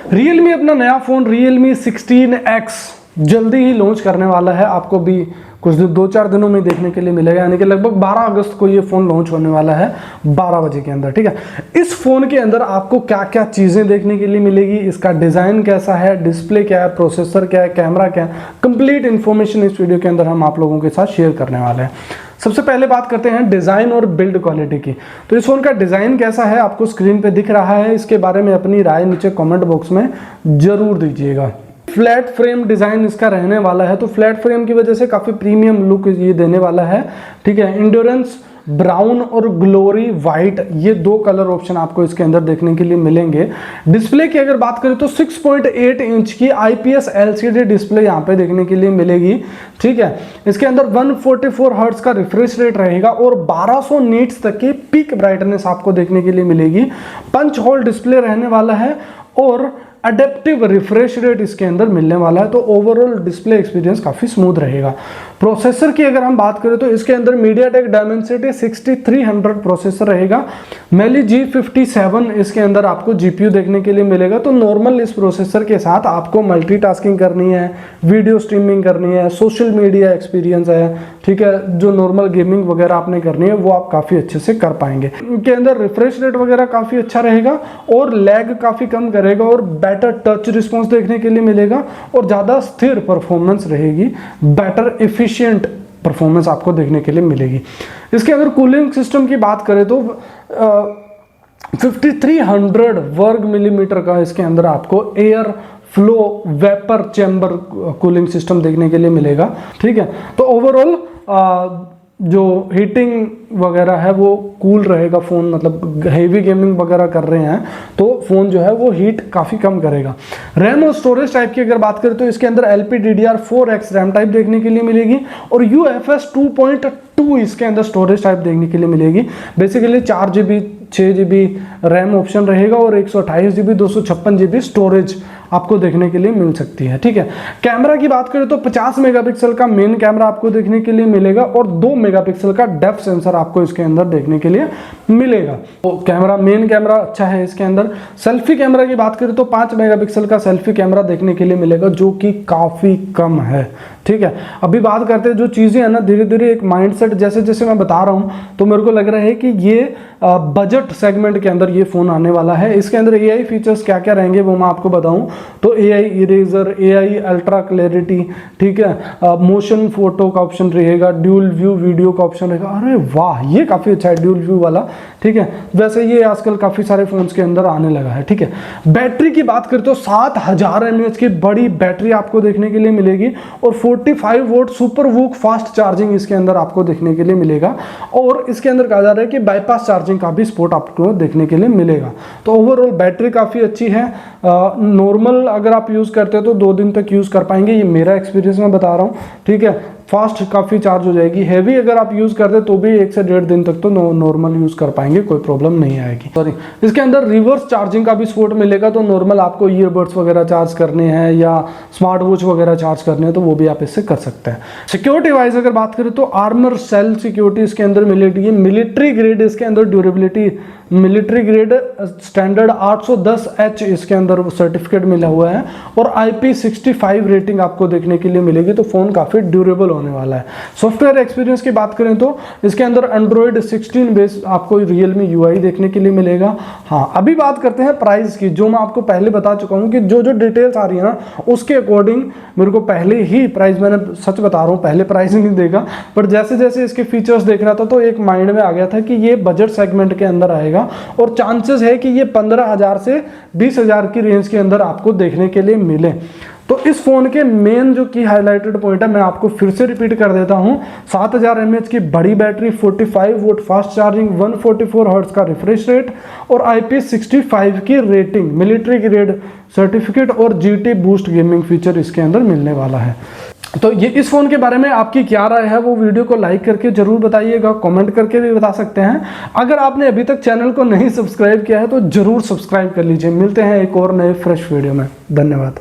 Realme अपना नया phone Realme 16X जल्दी ही लॉन्च करने वाला है। आपको भी कुछ 2-4 दिनों में देखने के लिए मिलेगा, यानी कि लगभग 12 अगस्त को ये फ़ोन लॉन्च होने वाला है 12 बजे के अंदर। ठीक है, इस फ़ोन के अंदर आपको क्या क्या चीज़ें देखने के लिए मिलेगी, इसका डिज़ाइन कैसा है, डिस्प्ले क्या है, प्रोसेसर क्या है, कैमरा क्या है, कंप्लीट इन्फॉर्मेशन इस वीडियो के अंदर हम आप लोगों के साथ शेयर करने वाले हैं। सबसे पहले बात करते हैं डिज़ाइन और बिल्ड क्वालिटी की। तो इस फ़ोन का डिज़ाइन कैसा है आपको स्क्रीन पे दिख रहा है, इसके बारे में अपनी राय नीचे कमेंट बॉक्स में ज़रूर दीजिएगा। फ्लैट फ्रेम डिज़ाइन इसका रहने वाला है, तो फ्लैट फ्रेम की वजह से काफ़ी प्रीमियम लुक ये देने वाला है। ठीक है, इंड्योरेंस ब्राउन और ग्लोरी वाइट, ये दो कलर ऑप्शन आपको इसके अंदर देखने के लिए मिलेंगे। डिस्प्ले की अगर बात करें तो 6.8 इंच की IPS LCD डिस्प्ले यहाँ पे देखने के लिए मिलेगी। ठीक है, इसके अंदर 144 हर्ट्ज का रिफ्रेश रेट रहेगा और 1200 नीट्स तक की पीक ब्राइटनेस आपको देखने के लिए मिलेगी। पंच होल डिस्प्ले रहने वाला है और अडेप्टिव रिफ्रेश रेट इसके अंदर मिलने वाला है, तो ओवरऑल डिस्प्ले एक्सपीरियंस काफ़ी स्मूथ रहेगा। प्रोसेसर की अगर हम बात करें तो इसके अंदर MediaTek Dimensity 6300 प्रोसेसर रहेगा। Mali G57 इसके अंदर आपको GPU देखने के लिए मिलेगा। तो नॉर्मल इस प्रोसेसर के साथ आपको मल्टीटास्किंग करनी है, वीडियो स्ट्रीमिंग करनी है, सोशल मीडिया एक्सपीरियंस है, ठीक है, जो नॉर्मल गेमिंग वगैरह आपने करनी है वो आप काफ़ी अच्छे से कर पाएंगे। इनके अंदर रिफ्रेश रेट वगैरह काफ़ी अच्छा रहेगा और लैग काफ़ी कम करेगा और बेटर टच रिस्पॉन्स देखने के लिए मिलेगा और ज़्यादा स्थिर परफॉर्मेंस रहेगी, बेटर एफिशिएंट परफॉर्मेंस आपको देखने के लिए मिलेगी। इसके अगर कूलिंग सिस्टम की बात करें तो 5300 वर्ग मिलीमीटर का इसके अंदर आपको air flow vapour chamber cooling system देखने के लिए मिलेगा। ठीक है, तो ओवरऑल जो हीटिंग वगैरह है वो कूल रहेगा फ़ोन, मतलब हेवी गेमिंग वगैरह कर रहे हैं तो फ़ोन जो है वो हीट काफ़ी कम करेगा। रैम और स्टोरेज टाइप की अगर बात करें तो इसके अंदर LPDDR4X रैम टाइप देखने के लिए मिलेगी और UFS 2.2 इसके अंदर स्टोरेज टाइप देखने के लिए मिलेगी। Basically 4GB 6GB RAM option रहेगा और 128GB 256GB स्टोरेज आपको देखने के लिए मिल सकती है। ठीक है, कैमरा की बात करें तो 50 मेगापिक्सल का मेन कैमरा आपको देखने के लिए मिलेगा और 2 मेगापिक्सल का डेप्थ सेंसर आपको इसके अंदर देखने के लिए मिलेगा। तो कैमरा, मेन कैमरा अच्छा है इसके अंदर। सेल्फी कैमरा की बात करें तो 5 मेगापिक्सल का सेल्फी कैमरा देखने के लिए मिलेगा जो कि काफ़ी कम है। ठीक है, अभी बात करते हैं जो चीज़ें हैं ना, धीरे धीरे एक माइंडसेट जैसे जैसे मैं बता रहा हूँ तो मेरे को लग रहा है कि ये बजट सेगमेंट के अंदर ये फ़ोन आने वाला है। इसके अंदर AI फीचर्स क्या क्या रहेंगे वो मैं आपको बताऊं तो AI eraser, AI ultra clarity, ठीक है, मोशन फोटो का ऑप्शन रहेगा, ड्यूल व्यू वीडियो का ऑप्शन रहेगा। अरे वाह, ये काफ़ी अच्छा है ड्यूल व्यू वाला। ठीक है, वैसे ये आजकल काफ़ी सारे फ़ोन्स के अंदर आने लगा है। ठीक है, बैटरी की बात करें तो 7000 mAh की बड़ी बैटरी आपको देखने के लिए मिलेगी और 45 volt super VOOC fast charging इसके अंदर आपको देखने के लिए मिलेगा और इसके अंदर कहा जा रहा है कि बाईपास चार्जिंग का भी सपोर्ट आपको देखने के लिए मिलेगा। तो ओवरऑल बैटरी काफ़ी अच्छी है। नॉर्मल अगर आप यूज़ करते हो तो 2 दिन तक यूज़ कर पाएंगे, ये मेरा एक्सपीरियंस मैं बता रहा हूँ। ठीक है, फास्ट काफ़ी चार्ज हो जाएगी। हैवी अगर आप यूज़ करते तो भी 1 से 1.5 दिन तक तो नॉर्मल यूज़ कर पाएंगे, कोई प्रॉब्लम नहीं आएगी। सॉरी, इसके अंदर रिवर्स चार्जिंग का भी सपोर्ट मिलेगा, तो नॉर्मल आपको ईयरबड्स वगैरह चार्ज करने हैं या स्मार्ट वॉच वगैरह चार्ज करने हैं तो वो भी आप इससे कर सकते हैं। सिक्योरिटी वाइज अगर बात करें तो आर्मर सेल सिक्योरिटी इसके अंदर मिलेगी। मिलिट्री ग्रेड इसके अंदर durability, military grade standard 810H इसके अंदर सर्टिफिकेट मिला हुआ है और IP65 रेटिंग आपको देखने के लिए मिलेगी, तो फ़ोन काफ़ी ड्यूरेबल होने वाला है। सॉफ्टवेयर एक्सपीरियंस की बात करें तो इसके अंदर Android 16 बेस आपको Realme UI देखने के लिए मिलेगा। हाँ, अभी बात करते हैं प्राइस की, जो मैं आपको पहले बता चुका हूँ कि जो जो डिटेल्स आ रही है ना उसके अकॉर्डिंग मेरे को पहले ही प्राइस, मैंने सच बता रहा हूँ पहले प्राइस नहीं देगा, पर जैसे जैसे इसके फीचर्स देख रहा था तो एक माइंड में आ गया था कि ये बजट सेगमेंट के अंदर आएगा और चांसेस है कि ये 15,000 से 20,000 की रेंज के अंदर आपको देखने के लिए मिले। तो इस फोन के मेन जो की हाईलाइटेड पॉइंट है मैं आपको फिर से रिपीट कर देता हूं। 7000 mAh की बड़ी battery, 45 volt fast charging, 144 hertz का रिफ्रेश रेट और IP65 की रेटिंग, मिलिट्री ग्रेड सर्टिफिकेट और GT बूस्ट गेमिंग फीचर इसके अंदर मिलने वाला है। तो ये इस फ़ोन के बारे में आपकी क्या राय है वो वीडियो को लाइक करके जरूर बताइएगा, कमेंट करके भी बता सकते हैं। अगर आपने अभी तक चैनल को नहीं सब्सक्राइब किया है तो जरूर सब्सक्राइब कर लीजिए। मिलते हैं एक और नए फ्रेश वीडियो में। धन्यवाद।